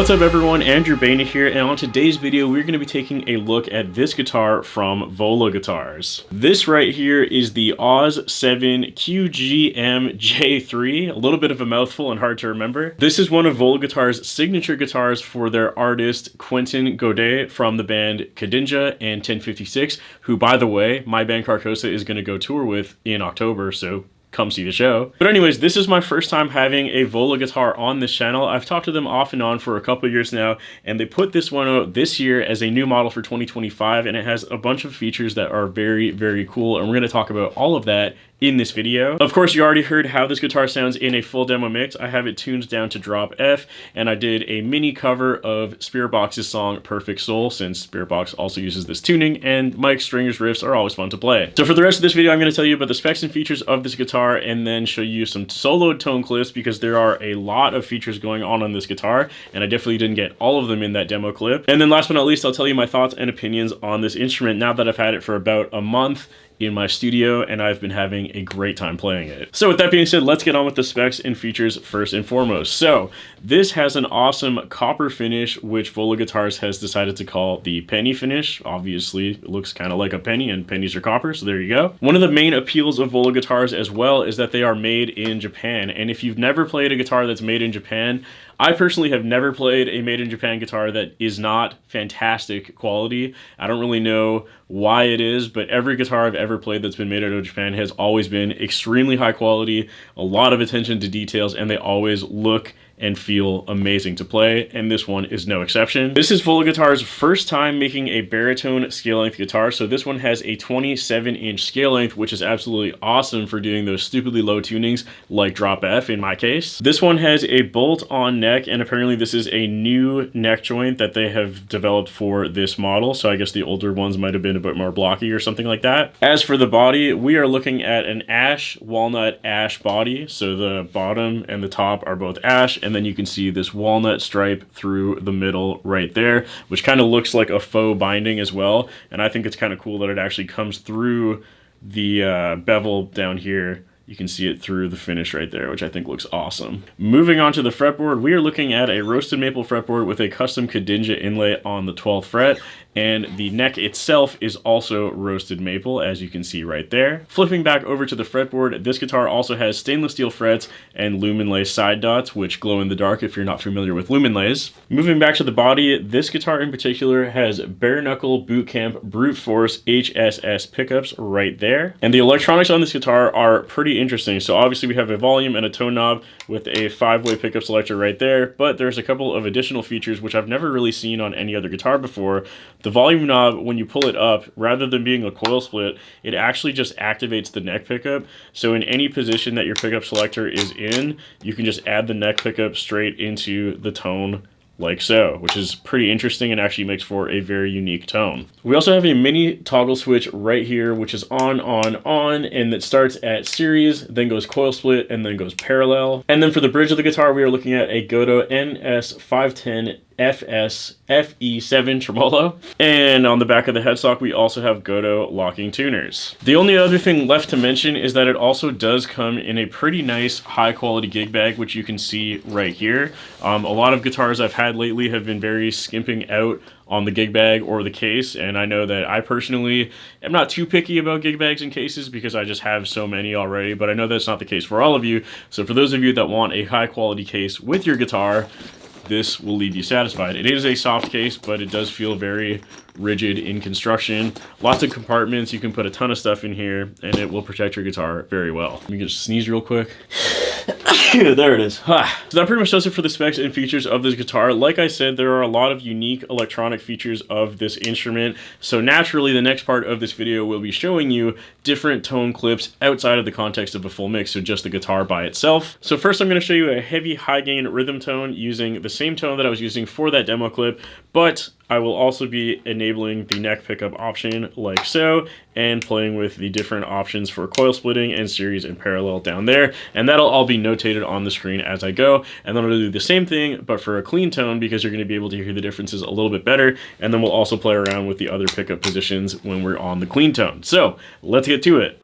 What's up everyone, Andrew Baena here, and on today's video we're going to be taking a look at this guitar from Vola Guitars. This right here is the Oz 7 QGM J3, a little bit of a mouthful and hard to remember. This is one of Vola Guitars' signature guitars for their artist Quinton Valdez from the band Kadinja and 1056, who by the way, my band Carcosa is going to go tour with in October, so come see the show. But anyways, this is my first time having a Vola guitar on this channel. I've talked to them off and on for a couple years now, and they put this one out this year as a new model for 2025, and it has a bunch of features that are very, very cool, and we're going to talk about all of that in this video. Of course, you already heard how this guitar sounds in a full demo mix. I have it tuned down to drop F, and I did a mini cover of Spiritbox's song Perfect Soul, since Spiritbox also uses this tuning, and Mike Stringer's riffs are always fun to play. So for the rest of this video, I'm going to tell you about the specs and features of this guitar, and then show you some soloed tone clips, because there are a lot of features going on this guitar, and I definitely didn't get all of them in that demo clip. And then last but not least, I'll tell you my thoughts and opinions on this instrument now that I've had it for about a month in my studio, and I've been having a great time playing it. So with that being said, let's get on with the specs and features first and foremost. So this has an awesome copper finish, which Vola Guitars has decided to call the penny finish. Obviously, it looks kind of like a penny, and pennies are copper, so there you go. One of the main appeals of Vola Guitars as well is that they are made in Japan, and if you've never played a guitar that's made in Japan, I personally have never played a made in Japan guitar that is not fantastic quality. I don't really know why it is, but every guitar I've ever played that's been made out of Japan has always been extremely high quality, a lot of attention to details, and they always look and feel amazing to play, and this one is no exception. This is Vola Guitars' first time making a baritone scale length guitar, so this one has a 27-inch scale length, which is absolutely awesome for doing those stupidly low tunings like drop F in my case. This one has a bolt-on neck, and apparently this is a new neck joint that they have developed for this model, so I guess the older ones might have been a bit more blocky or something like that. As for the body, we are looking at an ash, walnut ash body, so the bottom and the top are both ash, and then you can see this walnut stripe through the middle right there, which kind of looks like a faux binding as well, and I think it's kind of cool that it actually comes through the bevel down here. You can see it through the finish right there, which I think looks awesome. Moving on to the fretboard, we are looking at a roasted maple fretboard with a custom Kadinja inlay on the 12th fret, and the neck itself is also roasted maple, as you can see right there. Flipping back over to the fretboard, this guitar also has stainless steel frets and luminlay side dots, which glow in the dark if you're not familiar with luminlays. Moving back to the body, this guitar in particular has bare knuckle boot camp brute force HSS pickups right there. And the electronics on this guitar are pretty interesting. So obviously we have a volume and a tone knob with a 5-way pickup selector right there, but there's a couple of additional features which I've never really seen on any other guitar before. The volume knob, when you pull it up, rather than being a coil split, it actually just activates the neck pickup. So in any position that your pickup selector is in, you can just add the neck pickup straight into the tone like so, which is pretty interesting and actually makes for a very unique tone. We also have a mini toggle switch right here, which is on, and it starts at series, then goes coil split, and then goes parallel. And then for the bridge of the guitar, we are looking at a Goto NS510 FS FE7 tremolo, and on the back of the headstock we also have Goto locking tuners. The only other thing left to mention is that it also does come in a pretty nice high quality gig bag, which you can see right here. A lot of guitars I've had lately have been very skimping out on the gig bag or the case, and I know that I personally am not too picky about gig bags and cases because I just have so many already, but I know that's not the case for all of you. So for those of you that want a high quality case with your guitar, this will leave you satisfied. It is a soft case, but it does feel very rigid in construction. Lots of compartments. You can put a ton of stuff in here, and it will protect your guitar very well. Let me just sneeze real quick. There it is. So that pretty much does it for the specs and features of this guitar. Like I said, there are a lot of unique electronic features of this instrument, so naturally the next part of this video will be showing you different tone clips outside of the context of a full mix, so just the guitar by itself. So first I'm going to show you a heavy high gain rhythm tone using the same tone that I was using for that demo clip, but I will also be enabling the neck pickup option like so, and playing with the different options for coil splitting and series and parallel down there, and that'll all be notated on the screen as I go. And then I'll do the same thing but for a clean tone, because you're going to be able to hear the differences a little bit better, and then we'll also play around with the other pickup positions when we're on the clean tone. So let's get to it.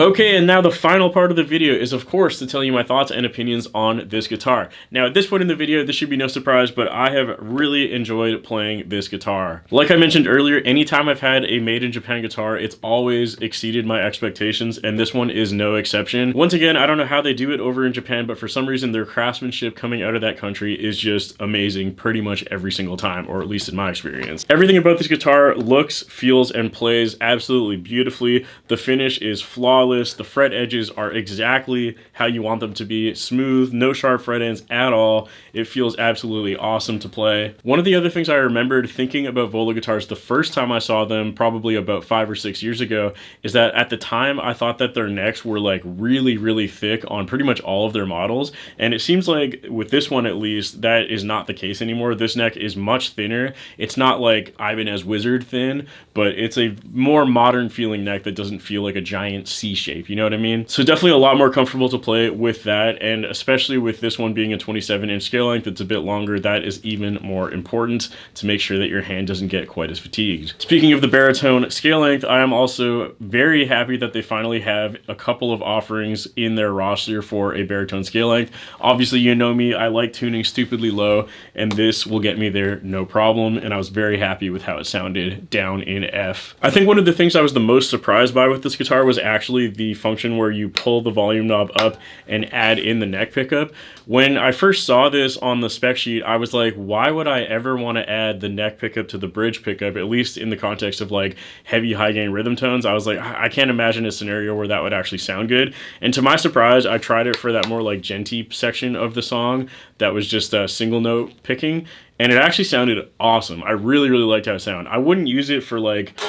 Okay, and now the final part of the video is, of course, to tell you my thoughts and opinions on this guitar. Now, at this point in the video, this should be no surprise, but I have really enjoyed playing this guitar. Like I mentioned earlier, anytime I've had a made in Japan guitar, it's always exceeded my expectations, and this one is no exception. Once again, I don't know how they do it over in Japan, but for some reason, their craftsmanship coming out of that country is just amazing pretty much every single time, or at least in my experience. Everything about this guitar looks, feels, and plays absolutely beautifully. The finish is flawless. The fret edges are exactly how you want them to be. Smooth, no sharp fret ends at all. It feels absolutely awesome to play. One of the other things I remembered thinking about Vola guitars the first time I saw them, probably about 5 or 6 years ago, is that at the time I thought that their necks were like really thick on pretty much all of their models, and it seems like with this one at least, that is not the case anymore. This neck is much thinner. It's not like Ibanez Wizard thin, but it's a more modern feeling neck that doesn't feel like a giant C shape, you know what I mean? So definitely a lot more comfortable to play with that, and especially with this one being a 27-inch scale length, it's a bit longer. That is even more important to make sure that your hand doesn't get quite as fatigued. Speaking of the baritone scale length, I am also very happy that they finally have a couple of offerings in their roster for a baritone scale length. Obviously, you know me, I like tuning stupidly low, and this will get me there no problem, and I was very happy with how it sounded down in F. I think one of the things I was the most surprised by with this guitar was actually the function where you pull the volume knob up and add in the neck pickup. When I first saw this on the spec sheet, I was like, why would I ever want to add the neck pickup to the bridge pickup, at least in the context of like heavy high gain rhythm tones? I was like, I can't imagine a scenario where that would actually sound good. And to my surprise, I tried it for that more like genty section of the song that was just a single note picking, and it actually sounded awesome. I really liked how it sounded. I wouldn't use it for like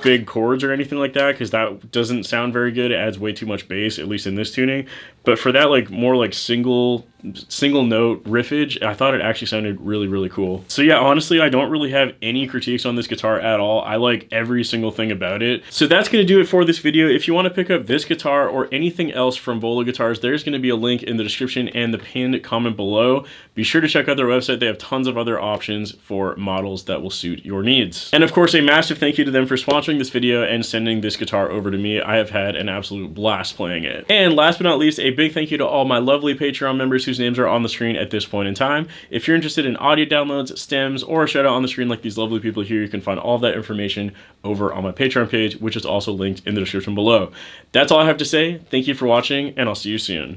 big chords or anything like that, because that doesn't sound very good. It adds way too much bass, at least in this tuning. But for that like more like single note riffage, I thought it actually sounded really cool. So yeah, honestly, I don't really have any critiques on this guitar at all. I like every single thing about it. So that's going to do it for this video. If you want to pick up this guitar or anything else from Vola guitars, there's going to be a link in the description and the pinned comment below. Be sure to check out their website. They have tons of other options for models that will suit your needs. And of course, a massive thank you to them for sponsoring this video and sending this guitar over to me. I have had an absolute blast playing it. And last but not least, a big thank you to all my lovely Patreon members whose names are on the screen at this point in time. If you're interested in audio downloads, stems, or a shout out on the screen like these lovely people here, you can find all of that information over on my Patreon page, which is also linked in the description below. That's all I have to say. Thank you for watching, and I'll see you soon.